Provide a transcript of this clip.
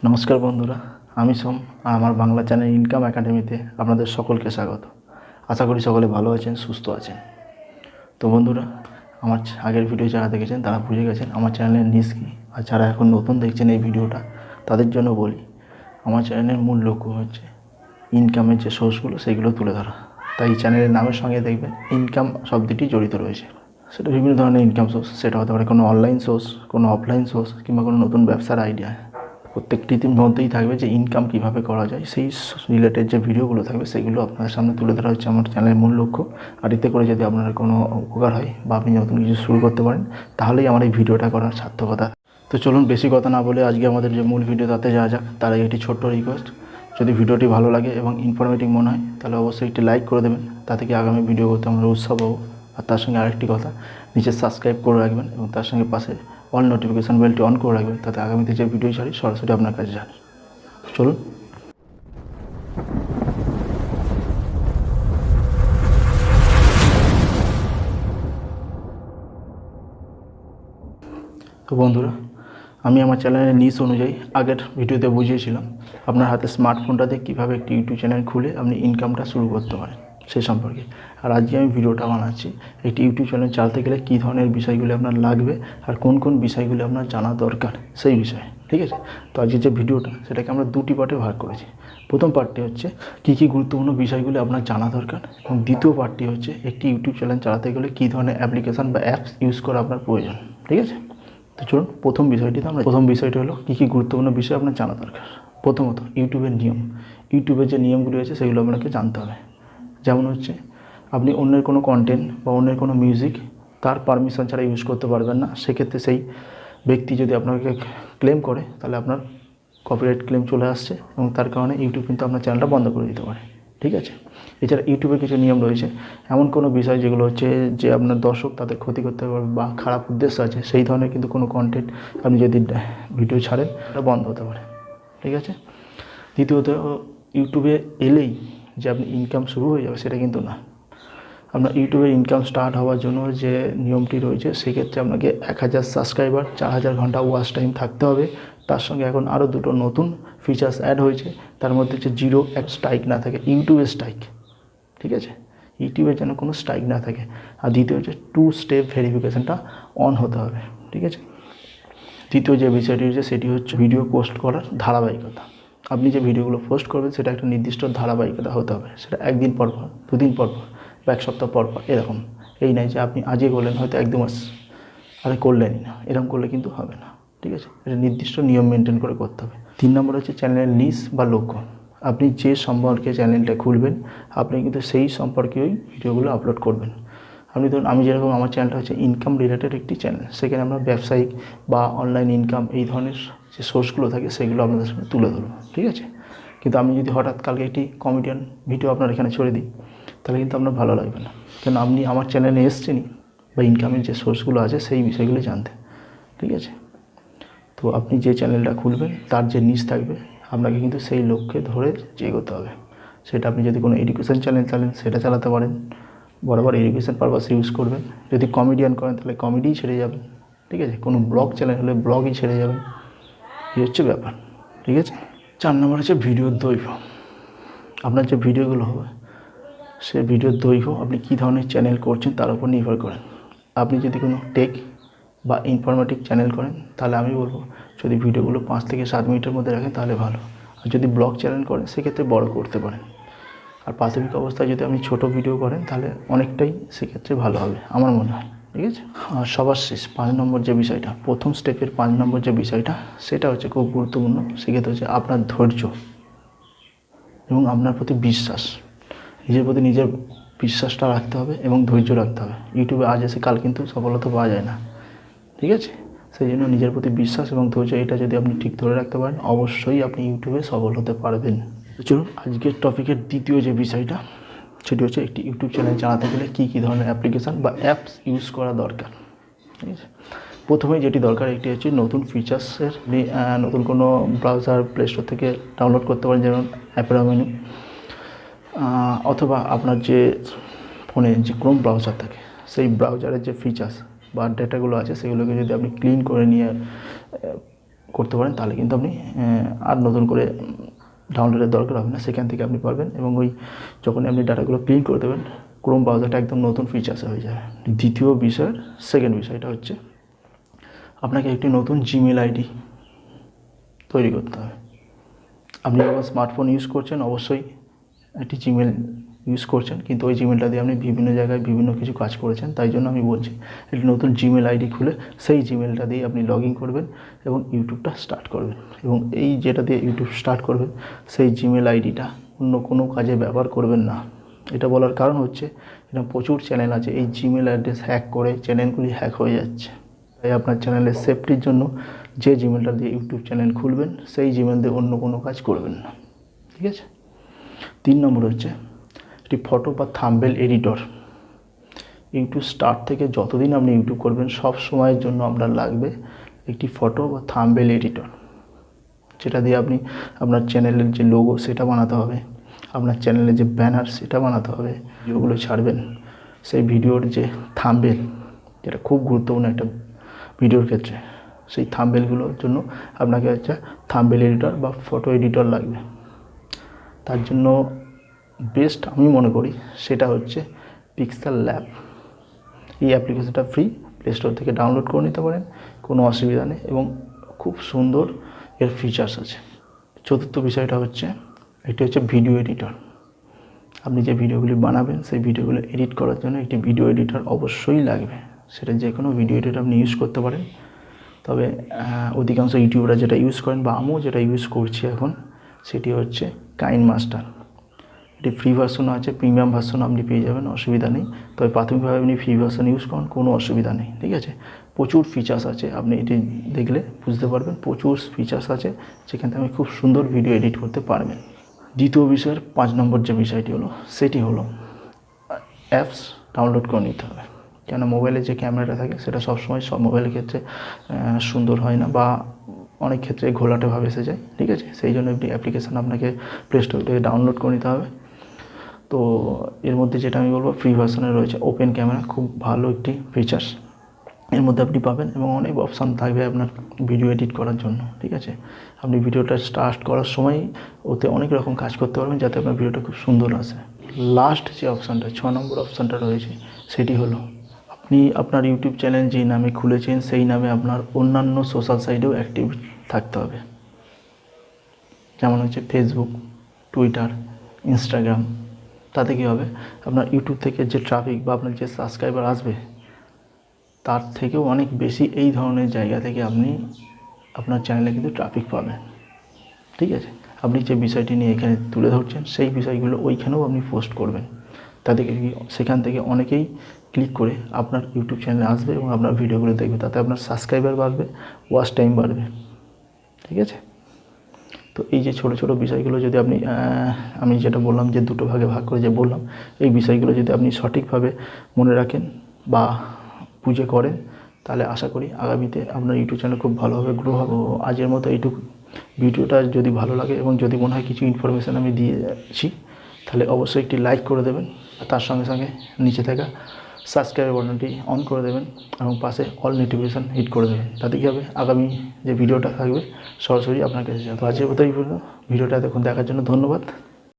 নমস্কার বন্ধুরা, আমি সোম আর আমার বাংলা চ্যানেল ইনকাম একাডেমিতে আপনাদের সকলকে স্বাগত। আশা করি সকলে ভালো আছেন, সুস্থ আছেন। তো বন্ধুরা, আমার আগের ভিডিও যারা দেখেছেন তারা বুঝে গেছেন আমার চ্যানেলের নিশ কী। আর যারা এখন নতুন দেখছেন এই ভিডিওটা, তাদের জন্য বলি, আমার চ্যানেলের মূল লক্ষ্য হচ্ছে ইনকামের যে সোর্সগুলো সেইগুলো তুলে ধরা। তাই এই চ্যানেলের নামের সঙ্গে দেখবেন ইনকাম শব্দটি জড়িত রয়েছে। সেটা বিভিন্ন ধরনের ইনকাম সোর্স, সেটা হতে পারে কোনো অনলাইন সোর্স, কোনো অফলাইন সোর্স, কিংবা কোনো নতুন ব্যবসার আইডিয়া। প্রত্যেকটির মধ্যেই থাকবে যে ইনকাম কীভাবে করা যায়, সেই রিলেটেড যে ভিডিওগুলো থাকবে সেগুলো আপনাদের সামনে তুলে ধরা হচ্ছে আমার চ্যানেলের মূল লক্ষ্য। আর এতে করে যদি আপনার কোনো উপকার হয় বা আপনি নতুন কিছু শুরু করতে পারেন, তাহলেই আমার এই ভিডিওটা করার সার্থকতা। তো চলুন বেশি কথা না বলে আজকে আমাদের যে মূল ভিডিও তাতে যাওয়া যাক। তার আগে একটি ছোট্ট রিকোয়েস্ট, যদি ভিডিওটি ভালো লাগে এবং ইনফরমেটিভ মনে হয় তাহলে অবশ্যই একটি লাইক করে দেবেন। তাতে কি আগামী ভিডিও করতে আমরা উৎসাহ পাবো। আর তার সঙ্গে আরেকটি কথা, নিচে সাবস্ক্রাইব করে রাখবেন এবং তার সঙ্গে পাশে অল নোটিফিকেশান বেলটি অন করে রাখবেন, তাতে আগামীতে যে ভিডিও ছাড়ি সরাসরি আপনার কাছে যান। চলুন। তো বন্ধুরা, আমি আমার চ্যানেলের নিশ অনুযায়ী আগের ভিডিওতে বুঝিয়েছিলাম আপনার হাতে স্মার্টফোনটাতে কীভাবে একটি ইউটিউব চ্যানেল খুলে আপনি ইনকামটা শুরু করতে পারেন সেই সম্পর্কে। আর আজকে আমি ভিডিওটা বানাচ্ছি একটি ইউটিউব চ্যানেল চালাতে গেলে কী ধরনের বিষয়গুলি আপনার লাগবে আর কোন কোন বিষয়গুলি আপনার জানা দরকার সেই বিষয়ে। ঠিক আছে? তো আজকে যে ভিডিওটা সেটাকে আমরা দুটি পার্টে ভাগ করেছি। প্রথম পার্টটি হচ্ছে কী কী গুরুত্বপূর্ণ বিষয়গুলি আপনার জানা দরকার, এবং দ্বিতীয় পার্টটি হচ্ছে একটি ইউটিউব চ্যানেল চালাতে গেলে কী ধরনের অ্যাপ্লিকেশান বা অ্যাপস ইউজ করা আপনার প্রয়োজন। ঠিক আছে? তো চলুন প্রথম বিষয়টি হলো কী কী গুরুত্বপূর্ণ বিষয় আপনার জানা দরকার। প্রথমত ইউটিউবের নিয়ম। ইউটিউবের যে নিয়মগুলি আছে সেগুলো আপনাকে জানতে হবে। যেমন হচ্ছে, আপনি অন্যের কোনো কন্টেন্ট বা অন্যের কোনো মিউজিক তার পারমিশন ছাড়া ইউজ করতে পারবেন না। সেক্ষেত্রে সেই ব্যক্তি যদি আপনাকে ক্লেম করে তাহলে আপনার কপিরাইট ক্লেম চলে আসছে, এবং তার কারণে ইউটিউব কিন্তু আপনার চ্যানেলটা বন্ধ করে দিতে পারে। ঠিক আছে? এছাড়া ইউটিউবের কিছু নিয়ম রয়েছে, এমন কোনো বিষয় যেগুলো হচ্ছে যে আপনার দর্শক তাদের ক্ষতি করতে পারবে বা খারাপ উদ্দেশ্য আছে, সেই ধরনের কিন্তু কোনো কন্টেন্ট আপনি যদি ভিডিও ছাড়েন এটা বন্ধ হতে পারে। ঠিক আছে? দ্বিতীয়ত, ইউটিউবে এলেই যে আপনি ইনকাম শুরু হয়ে যাবে সেটা কিন্তু না। আপনার ইউটিউবের ইনকাম স্টার্ট হওয়ার জন্য যে নিয়মটি রয়েছে, সেক্ষেত্রে আপনাকে 1000 সাবস্ক্রাইবার, 4000 ঘন্টা ওয়াচ টাইম থাকতে হবে। তার সঙ্গে এখন আরও দুটো নতুন ফিচার্স অ্যাড হয়েছে, তার মধ্যে হচ্ছে 0 স্ট্রাইক না থাকে, ইউটিউবের স্ট্রাইক। ঠিক আছে? ইউটিউবের যেন কোনো স্ট্রাইক না থাকে। আর দ্বিতীয় হচ্ছে 2 স্টেপ ভেরিফিকেশানটা অন হতে হবে। ঠিক আছে? তৃতীয় যে বিষয়টি রয়েছে সেটি হচ্ছে ভিডিও পোস্ট করার ধারাবাহিকতা। আপনি যে ভিডিওগুলো পোস্ট করবেন সেটা একটা নির্দিষ্ট ধারাবাহিকতা হতে হবে। সেটা একদিন পর পর, দুদিন পর পর বা এক সপ্তাহ পর পর, এরকম। এই নয় যে আপনি আজকে করলেন, হয়তো 1-2 মাস আরে করলেনই না, এরকম করলে কিন্তু হবে না। ঠিক আছে? এটা নির্দিষ্ট নিয়ম মেনটেন করে করতে হবে। 3 নম্বর হচ্ছে চ্যানেলের নিশ বা লক্ষ্য। আপনি যে সম্পর্কে চ্যানেলটা খুলবেন, আপনি কিন্তু সেই সম্পর্কেই ভিডিওগুলো আপলোড করবেন। আপনি ধরুন, আমি যেরকম, আমার চ্যানেলটা হচ্ছে ইনকাম রিলেটেড একটি চ্যানেল, সেখানে আমরা ব্যবসায়িক বা অনলাইন ইনকাম এই ধরনের যে সোর্সগুলো থাকে সেগুলো আপনাদের সামনে তুলে ধরবো। ঠিক আছে? কিন্তু আমি যদি হঠাৎ কালকে একটি কমেডিয়ান ভিডিও আপনার এখানে ছেড়ে দিই, তাহলে কিন্তু আপনার ভালো লাগবে না। কেন, আপনি আমার চ্যানেলে এসছেনই বা ইনকামের যে সোর্সগুলো আছে সেই বিষয়গুলি জানতে। ঠিক আছে? তো আপনি যে চ্যানেলটা খুলবেন তার যে নিশ থাকবে, আপনাকে কিন্তু সেই লক্ষ্যে ধরে এগোতে হবে। সেটা আপনি যদি কোনো এডুকেশান চ্যানেল চালান সেটা চালাতে পারেন, বরাবর এডুকেশান পারপাসে ইউজ করবেন। যদি কমেডিয়ান করেন তাহলে কমেডিই ছেড়ে যাবেন। ঠিক আছে? কোনো ব্লগ চ্যানেল হলে ব্লগই ছেড়ে যাবেন। এই হচ্ছে ব্যাপার। ঠিক আছে? 4 নম্বর হচ্ছে ভিডিওর দৈর্ঘ্য। আপনার যে ভিডিওগুলো হবে সে ভিডিওর দৈর্ঘ্য আপনি কী ধরনের চ্যানেল করছেন তার উপর নির্ভর করেন। আপনি যদি কোনো টেক বা ইনফরমেটিভ চ্যানেল করেন তাহলে আমি বলবো যদি ভিডিওগুলো 5 থেকে 7 মিনিটের মধ্যে রাখেন তাহলে ভালো। আর যদি ব্লগ চ্যানেল করেন সেক্ষেত্রে বড় করতে পারেন। আর প্রাথমিক অবস্থায় যদি আপনি ছোট ভিডিও করেন তাহলে অনেকটাই সেক্ষেত্রে ভালো হবে আমার মনে হয়। ঠিক আছে? আর সবার শেষ 5 নম্বর যে বিষয়টা, প্রথম স্টেপের 5 নম্বর যে বিষয়টা, সেটা হচ্ছে খুব গুরুত্বপূর্ণ। সেক্ষেত্রে হচ্ছে আপনার ধৈর্য এবং আপনার প্রতি বিশ্বাস। নিজের প্রতি নিজের বিশ্বাসটা রাখতে হবে এবং ধৈর্য রাখতে হবে। ইউটিউবে আজ এসে কাল কিন্তু সফলতা পাওয়া যায় না। ঠিক আছে? সেই জন্য নিজের প্রতি বিশ্বাস এবং ধৈর্য, এটা যদি আপনি ঠিক ধরে রাখতে পারেন, অবশ্যই আপনি ইউটিউবে সফল হতে পারবেন। চলুন আজকের টপিকের দ্বিতীয় যে বিষয়টা, সেটি হচ্ছে একটি ইউটিউব চ্যানেল চালাতে গেলে কী কী ধরনের অ্যাপ্লিকেশান বা অ্যাপস ইউজ করা দরকার। ঠিক আছে? প্রথমে যেটি দরকার, একটি হচ্ছে নতুন ফিচার্সের, নতুন কোনো ব্রাউজার প্লে স্টোর থেকে ডাউনলোড করতে পারেন, যেমন অ্যাপেরা মেনু, অথবা আপনার যে ফোনে যে ক্রোম ব্রাউজার থাকে সেই ব্রাউজারের যে ফিচার্স বা ডেটাগুলো আছে সেগুলোকে যদি আপনি ক্লিন করে নিয়ে করতে পারেন, তাহলে কিন্তু আপনি আর নতুন করে ডাউনলোডের দরকার হবে না, সেখান থেকে আপনি পারবেন। এবং ওই যখন আপনি ডাটাগুলো ক্লিন করে দেবেন, ক্রোম ব্রাউজারটা একদম নতুন ফিচার্সে হয়ে যাবে। দ্বিতীয় বিষয়ের সেকেন্ড বিষয়টা হচ্ছে আপনাকে একটি নতুন জিমেল আইডি তৈরি করতে হবে। আপনি যখন স্মার্টফোন ইউজ করছেন অবশ্যই একটি জিমেল ইউজ করছেন, কিন্তু ওই জিমেলটা দিয়ে আপনি বিভিন্ন জায়গায় বিভিন্ন কিছু কাজ করেছেন, তাই জন্য আমি বলছি একটি নতুন জিমেল আইডি খুলে সেই জিমেলটা দিয়ে আপনি লগ ইন করবেন এবং ইউটিউবটা স্টার্ট করবেন। এবং এই যেটা দিয়ে ইউটিউব স্টার্ট করবেন সেই জিমেল আইডিটা অন্য কোনো কাজে ব্যবহার করবেন না। এটা বলার কারণ হচ্ছে এরকম প্রচুর চ্যানেল আছে এই জিমেল অ্যাড্রেস হ্যাক করে চ্যানেলগুলি হ্যাক হয়ে যাচ্ছে। তাই আপনার চ্যানেলের সেফটির জন্য যে জিমেলটা দিয়ে ইউটিউব চ্যানেল খুলবেন সেই জিমেল দিয়ে অন্য কোনো কাজ করবেন না, ঠিক আছে। 3 নম্বর হচ্ছে একটি ফটো বা থাম্বনেল এডিটর। ইউটিউব স্টার্ট থেকে যতদিন আপনি ইউটিউব করবেন সব সময়ের জন্য আপনার লাগবে একটি ফটো বা থাম্বনেল এডিটর, যেটা দিয়ে আপনি আপনার চ্যানেলের যে লোগো সেটা বানাতে হবে, আপনার চ্যানেলের যে ব্যানার সেটা বানাতে হবে, ভিডিওগুলো ছাড়বেন সেই ভিডিওর যে থাম্বনেল, যেটা খুব গুরুত্বপূর্ণ একটা ভিডিওর ক্ষেত্রে, সেই থাম্বনেলগুলোর জন্য আপনাকে একটা থাম্বনেল এডিটর বা ফটো এডিটর লাগবে। তার জন্য বেস্ট আমি মনে করি সেটা হচ্ছে পিক্সেল ল্যাব। এই অ্যাপ্লিকেশনটা ফ্রি, প্লে স্টোর থেকে ডাউনলোড করে নিতে পারেন, কোনো অসুবিধা নেই এবং খুব সুন্দর এর ফিচার্স আছে। চতুর্থ বিষয়টা হচ্ছে এটি হচ্ছে ভিডিও এডিটর। আপনি যে ভিডিওগুলি বানাবেন সেই ভিডিওগুলো এডিট করার জন্য একটি ভিডিও এডিটর অবশ্যই লাগবে। সেটা যে কোনো ভিডিও এডিটর আপনি ইউজ করতে পারেন, তবে অধিকাংশ ইউটিউবাররা যেটা ইউজ করেন বা আমিও যেটা ইউজ করছি এখন সেটি হচ্ছে কাইন মাস্টার। এটি ফ্রি ভার্সনও আছে, প্রিমিয়াম ভার্সনও আপনি পেয়ে যাবেন, অসুবিধা নেই। তবে প্রাথমিকভাবে আপনি ফ্রি ভার্সন ইউজ করুন, কোনো অসুবিধা নেই, ঠিক আছে। প্রচুর ফিচার্স আছে, আপনি এটি দেখলে বুঝতে পারবেন, প্রচুর ফিচার্স আছে যেখান থেকে আপনি খুব সুন্দর ভিডিও এডিট করতে পারবেন। দ্বিতীয় বিষয়ের 5 নম্বর যে বিষয়টি হলো সেটি হলো অ্যাপস ডাউনলোড করে নিতে হবে। কেন মোবাইলে যে ক্যামেরাটা থাকে সেটা সবসময় সব মোবাইলের ক্ষেত্রে সুন্দর হয় না বা অনেক ক্ষেত্রে ঘোলাটেভাবে এসে যায়, ঠিক আছে। সেই জন্য একটি অ্যাপ্লিকেশান আপনাকে প্লে স্টোর থেকে ডাউনলোড করে নিতে হবে। তো এর মধ্যে যেটা আমি বলবো ফ্রি ভার্সনে রয়েছে ওপেন ক্যামেরা, খুব ভালো একটি ফিচার্স এর মধ্যে আপনি পাবেন এবং অনেক অপশান থাকবে আপনার ভিডিও এডিট করার জন্য, ঠিক আছে। আপনি ভিডিওটা স্টার্ট করার সময় ওতে অনেক রকম কাজ করতে পারবেন যাতে আপনার ভিডিওটা খুব সুন্দর আসে। লাস্ট যে অপশানটা 6 নম্বর অপশানটা রয়েছে সেটি হলো আপনি আপনার ইউটিউব চ্যানেল যেই নামে খুলেছেন সেই নামে আপনার অন্যান্য সোশ্যাল সাইটেও অ্যাক্টিভ থাকতে হবে, যেমন হচ্ছে ফেসবুক, টুইটার, ইনস্টাগ্রাম। তাতে কী হবে, আপনার ইউটিউব থেকে যে ট্রাফিক বা আপনার যে সাবস্ক্রাইবার আসবে তার থেকেও অনেক বেশি এই ধরনের জায়গা থেকে আপনি আপনার চ্যানেলে কিন্তু ট্রাফিক পাবেন, ঠিক আছে। আপনি যে বিষয়টি নিয়ে এখানে তুলে ধরছেন সেই বিষয়গুলো ওইখানেও আপনি পোস্ট করবেন, তাতে সেখান থেকে অনেকেই ক্লিক করে আপনার ইউটিউব চ্যানেলে আসবে এবং আপনার ভিডিওগুলো দেখবে, তাতে আপনার সাবস্ক্রাইবার বাড়বে, ওয়াচ টাইম বাড়বে, ঠিক আছে। তো এই যে ছোটো ছোটো বিষয়গুলো যদি আপনি আমি যেটা বললাম যে দুটো ভাগে ভাগ করে যে বললাম, এই বিষয়গুলো যদি আপনি সঠিকভাবে মনে রাখেন বা বুঝে করেন, তাহলে আশা করি আগামীতে আপনার ইউটিউব চ্যানেল খুব ভালোভাবে গ্রো হবে। আজের মতো এইটুকু। ভিডিওটা যদি ভালো লাগে এবং যদি মনে হয় কিছু ইনফরমেশান আমি দিয়েছি তাহলে অবশ্যই একটি লাইক করে দেবেন, তার সঙ্গে সঙ্গে নিচে থাকা সাবস্ক্রাইব বাটনটি অন করে দেবেন এবং পাশে অল নোটিফিকেশান হিট করে দেবেন। তাতে কী হবে, আগামী যে ভিডিওটা থাকবে সরাসরি আপনার কাছে যাবে। তো আজকের মতো এই ভিডিওটা দেখুন দেখার জন্য ধন্যবাদ।